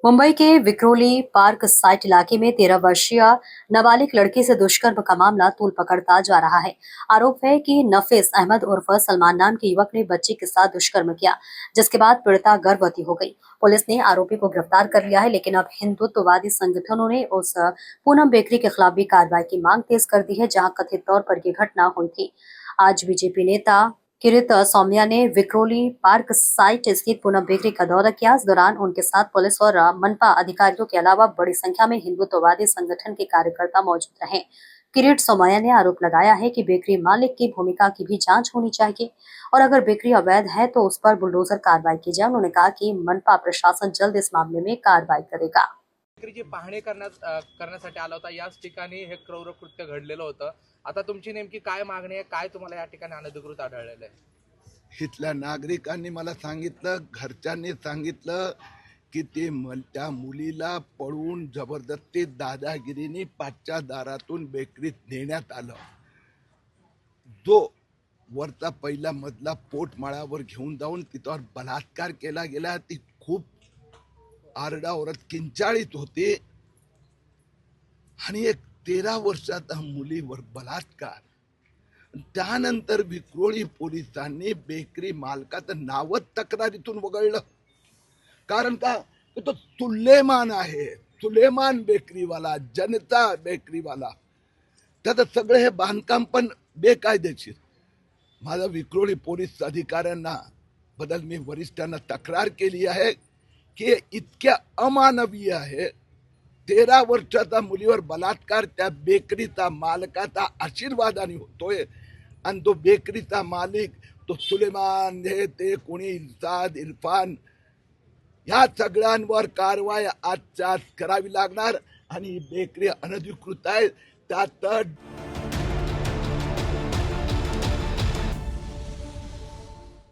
मुंबई के Vikhroli park site इलाके में 13 वर्षीय नाबालिग लड़की से दुष्कर्म का मामला तूल पकड़ता जा रहा है। आरोप है कि नफीस अहमद उर्फ सलमान नाम के युवक ने बच्ची के साथ दुष्कर्म किया, जिसके बाद पीड़िता गर्भवती हो गई। पुलिस ने आरोपी को गिरफ्तार कर लिया है, लेकिन अब हिंदुत्ववादी संगठनों ने उस पूनम बेकरी के खिलाफ भी कार्रवाई की मांग तेज कर दी है, जहां कथित तौर पर यह घटना हुई थी। आज बीजेपी नेता किरीट सौम्या ने विक्रोली पार्क साइट स्थित पूनम बेकरी का दौरा किया। इस दौरान उनके साथ पुलिस और मनपा अधिकारियों के अलावा बड़ी संख्या में हिंदुत्ववादी संगठन के कार्यकर्ता मौजूद रहे। किरीट सोमैया ने आरोप लगाया है कि बेकरी मालिक की भूमिका की भी जांच होनी चाहिए और अगर बेकरी अवैध है तो उस पर बुलडोजर कार्रवाई की जाए। उन्होंने कहा कि मनपा प्रशासन जल्द इस मामले में कार्रवाई करेगा। जी पाहणी करण्यासाठी आला होता, याच ठिकाणी हे क्रौर कृत्य घडलेलं होतं। आता तुमची नेमकी काय मागणी आहे? काय तुम्हाला या ठिकाणी अनधिकृत आढळलेलं आहे? इथल्या नागरिकांनी मला सांगितलं, घरच्यांनी सांगितलं की त्या मुलीला पळवून जबरदस्ती दादागिरीने पाठच्या दारातून बेकरीत नेण्यात आलं। जो वरचा पहिला मजला पोटमाळ्यावर घेऊन जाऊन तिच्यावर बलात्कार केला गेला। ती खूप आरडाओरड किंचाळीत होती आणि एक 13 वर्षाच्या मुलीवर बलात्कार। त्यानंतर विक्रोळी पोलिसांनी बेकरी मालकाचं नावच तक्रारीतून वगळलं। कारण का तो सुलेमान आहे, सुलेमान बेकरीवाला, जनता बेकरीवाला। त्याचं सगळं हे बांधकाम पण बेकायदेशीर। माझा विक्रोळी पोलीस अधिकाऱ्यांना बदल मी वरिष्ठांना तक्रार केली आहे की इतक्या अमानवीय आहे। 13 वर्षाच्या मुलीवर बलात्कार त्या बेकरीचा मालकाचा आशीर्वादाने होतोय आणि तो बेकरीचा मालिक तो सुलेमान हे ते कोणी इरफान या सगळ्यांवर कारवाई आजच्या आज करावी लागणार आणि बेकरी अनधिकृत आहे त्यात